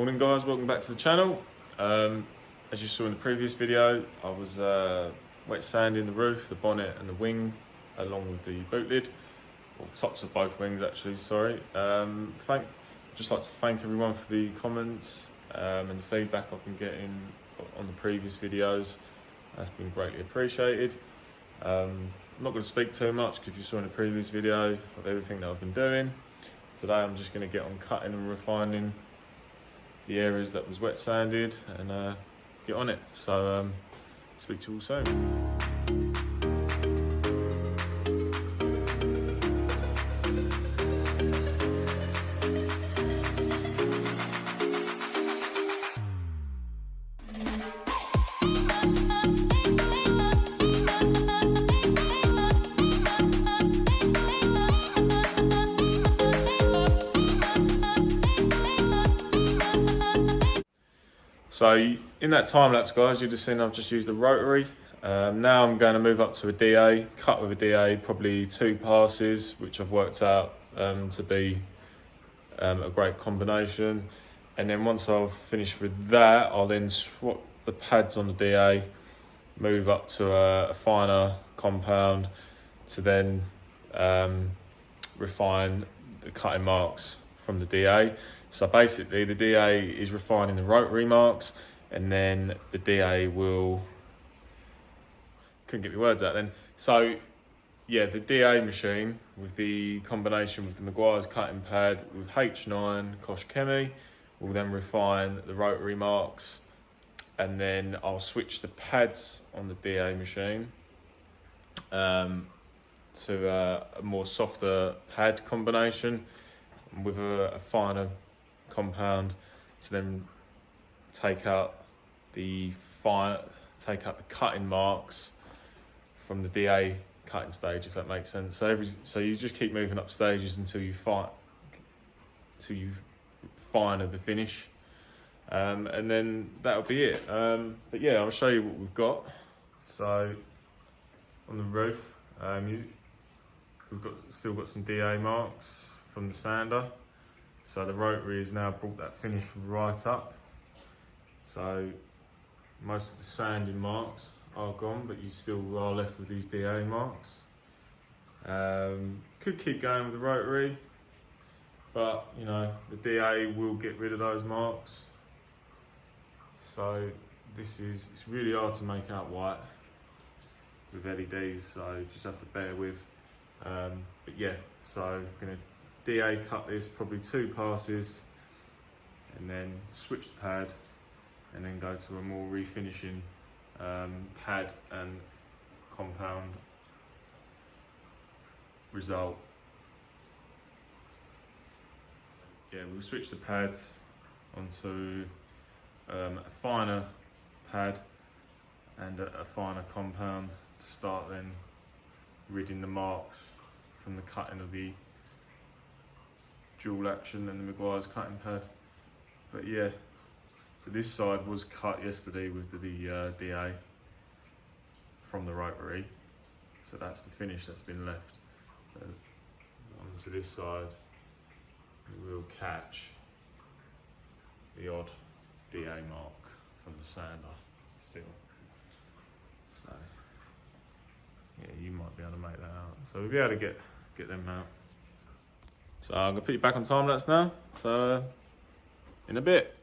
Morning guys, welcome back to the channel. As you saw in the previous video, I was wet sanding the roof, the bonnet and the wing along with the boot lid, or tops of both wings actually, sorry. Just like to thank everyone for the comments and the feedback I've been getting on the previous videos. That's been greatly appreciated. I'm not going to speak too much because you saw in the previous video of everything that I've been doing. Today I'm just going to get on cutting and refining the areas that was wet sanded and get on it. So speak to you all soon. So in that time lapse, guys, you've just seen I've just used a rotary. Now I'm going to move up to a DA, cut with a DA, probably 2 passes, which I've worked out to be a great combination. And then once I've finished with that, I'll then swap the pads on the DA, move up to a finer compound to then refine the cutting marks from the DA. So basically the DA is refining the rotary marks, and then the DA will, couldn't get my words out then. So yeah, the DA machine with the combination with the Maguire's cutting pad with H9 Kosh Chemi will then refine the rotary marks, and then I'll switch the pads on the DA machine to a more softer pad combination with a finer compound to then take out the cutting marks from the DA cutting stage, if that makes sense. So you just keep moving up stages until you finer the finish, and then that'll be it. But yeah, I'll show you what we've got. So on the roof, we've still got some DA marks from the sander. So the rotary has now brought that finish right up. So most of the sanding marks are gone, but you still are left with these DA marks. Could keep going with the rotary, but you know, the DA will get rid of those marks. So it's really hard to make out white with LEDs, so you just have to bear with. But yeah, so I'm gonna DA cut this probably 2 passes, and then switch the pad, and then go to a more refinishing pad and compound result. Yeah, we'll switch the pads onto a finer pad and a finer compound to start then ridding the marks from the cutting of the dual action and the Maguire's cutting pad. But yeah, so this side was cut yesterday with the DA from the rotary, so that's the finish that's been left. Onto this side we will catch the odd DA mark from the sander still. So yeah, you might be able to make that out. So we'll be able to get them out. So I'm gonna put you back on time lapse now. So in a bit.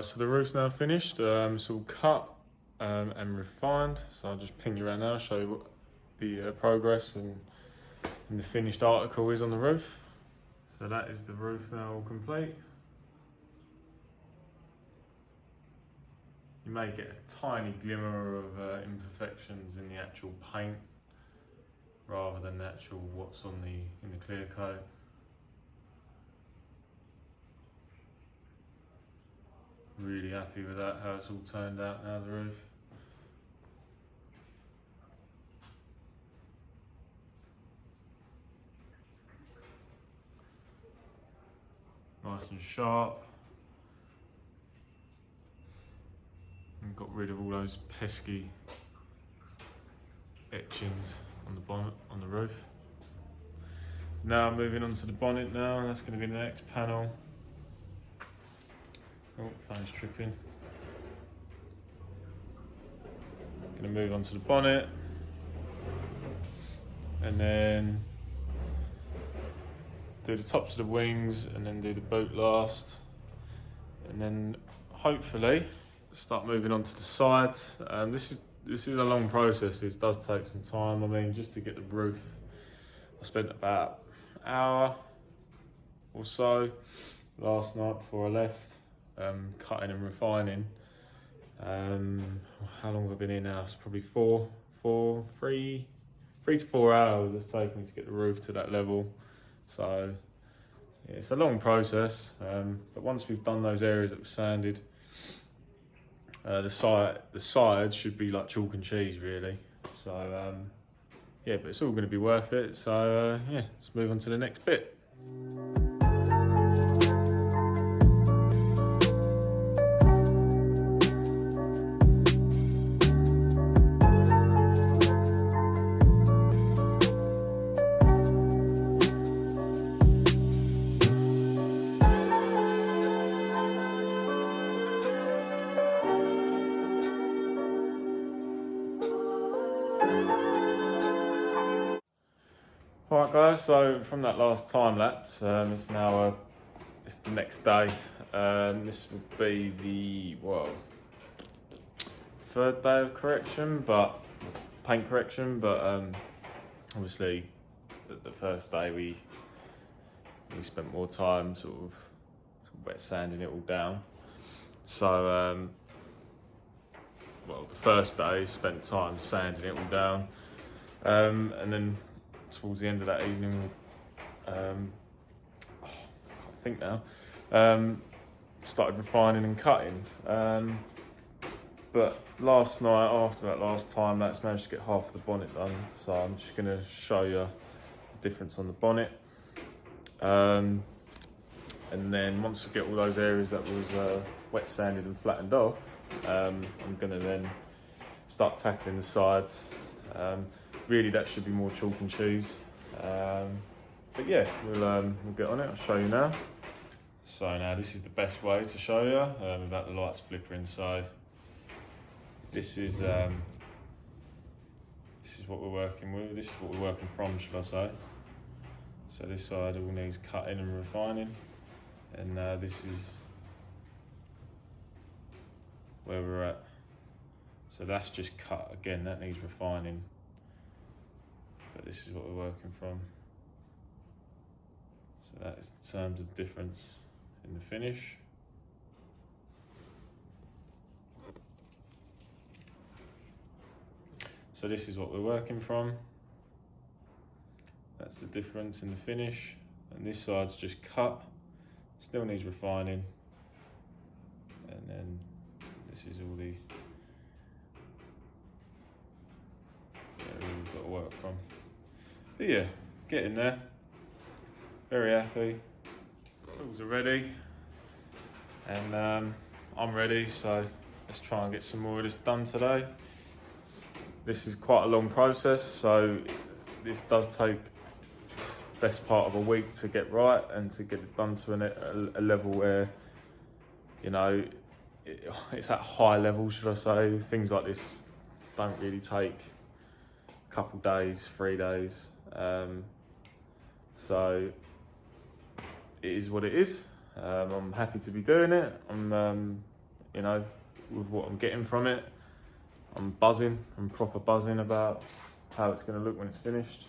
So the roof's now finished. It's all cut and refined. So I'll just ping you around now, show you what the progress and the finished article is on the roof. So that is the roof now all complete. You may get a tiny glimmer of imperfections in the actual paint rather than the actual what's on in the clear coat. Really happy with that, how it's all turned out now, the roof. Nice and sharp. And got rid of all those pesky etchings on the bonnet, on the roof. Now moving on to the bonnet now, that's going to be the next panel. Oh, phone's tripping. Going to move on to the bonnet. And then do the tops of the wings and then do the boot last. And then hopefully start moving on to the sides. This is a long process. This does take some time. I mean, just to get the roof, I spent about an hour or so last night before I left, cutting and refining. How long have I been here now? It's probably 3 to 4 hours it's taken me to get the roof to that level. So yeah, it's a long process, but once we've done those areas that were sanded, the sides should be like chalk and cheese really. So yeah, but it's all going to be worth it. So yeah, let's move on to the next bit. Alright guys, so from that last time lapse, it's now it's the next day. This will be the third day of correction, but paint correction. But obviously, the first day we spent more time sort of wet sanding it all down. So the first day spent time sanding it all down, and then towards the end of that evening, I can't think now, started refining and cutting. But last night, after that last time, that's managed to get half of the bonnet done. So I'm just going to show you the difference on the bonnet. And then once I get all those areas that was wet sanded and flattened off, I'm going to then start tackling the sides. Really, that should be more chalk and cheese. But yeah, we'll get on it. I'll show you now. So now this is the best way to show you without the lights flickering. So this is what we're working with. This is what we're working from, should I say? So this side all needs cutting and refining, and this is where we're at. So that's just cut again. That needs refining. But this is what we're working from. So that is the terms of difference in the finish. So this is what we're working from. That's the difference in the finish. And this side's just cut, still needs refining. And then this is all the area we've got to work from. But yeah, getting there. Very happy. Tools are ready, and I'm ready. So let's try and get some more of this done today. This is quite a long process, so this does take best part of a week to get right and to get it done to a level where, you know, it's at high level, should I say. Things like this don't really take a couple days, 3 days. So it is what it is. I'm happy to be doing it. I'm, you know, with what I'm getting from it. I'm buzzing, I'm proper buzzing about how it's going to look when it's finished.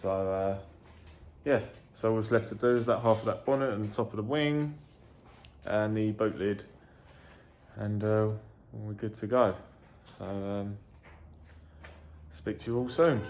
So yeah, so what's left to do is that half of that bonnet and the top of the wing and the boot lid, and we're good to go. So speak to you all soon.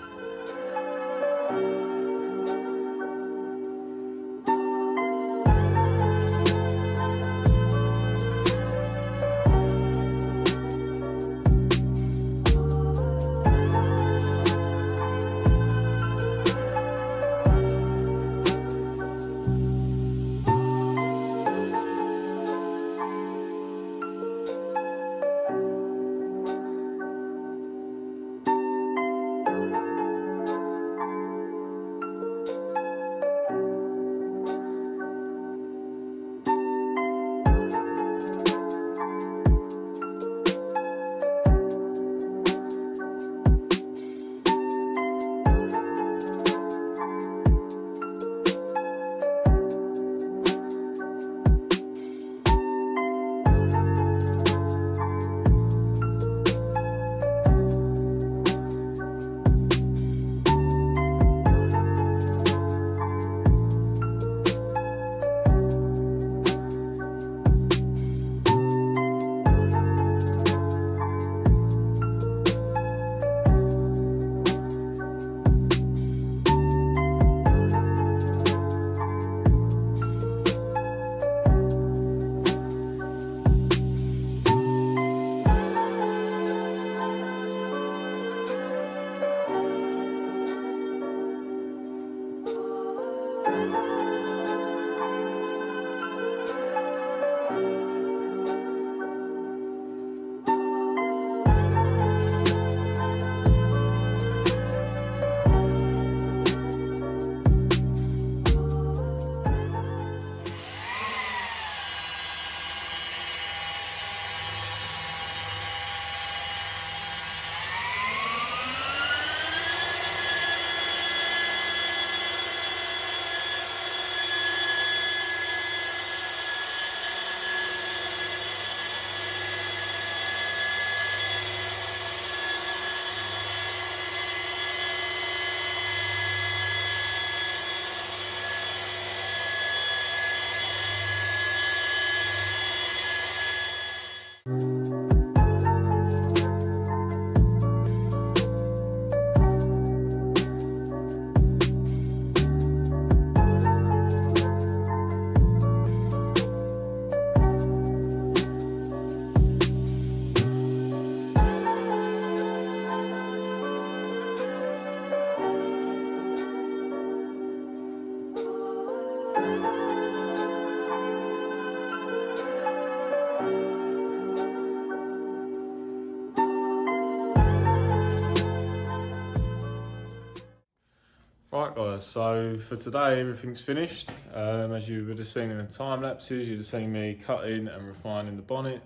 Right guys, so for today everything's finished. As you would have seen in the time lapses, you'd have seen me cutting and refining the bonnet,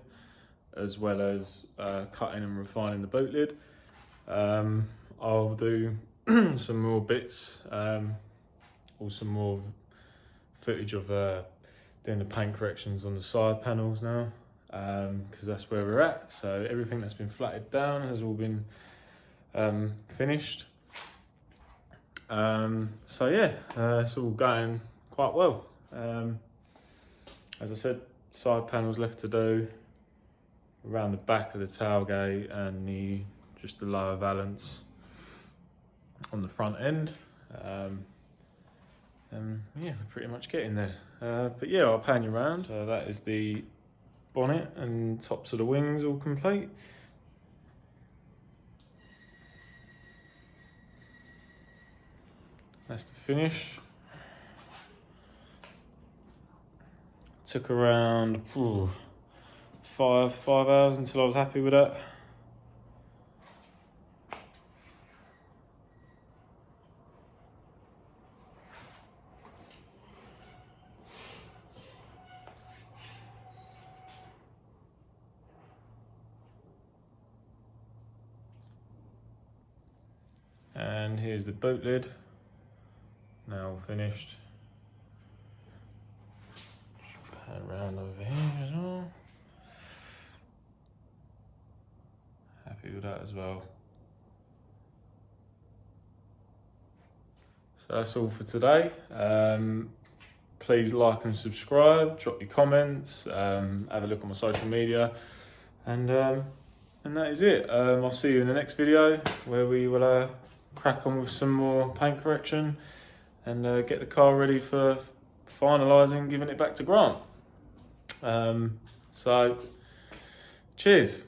as well as cutting and refining the boot lid. I'll do some more bits, or some more footage of doing the paint corrections on the side panels now, because that's where we're at. So everything that's been flatted down has all been finished. So yeah, it's all going quite well. As I said, side panels left to do around the back of the tailgate and just the lower valance on the front end. And yeah, we're pretty much getting there. But yeah, I'll pan you around. So that is the bonnet and tops of the wings all complete. That's the finish. Took around 5 hours until I was happy with that. And here's the boot lid, now finished. Pan around over here as well. Happy as well. So that's all for today. Please like and subscribe, drop your comments, have a look on my social media, and that is it. I'll see you in the next video where we will crack on with some more paint correction and get the car ready for finalising, giving it back to Grant. So cheers.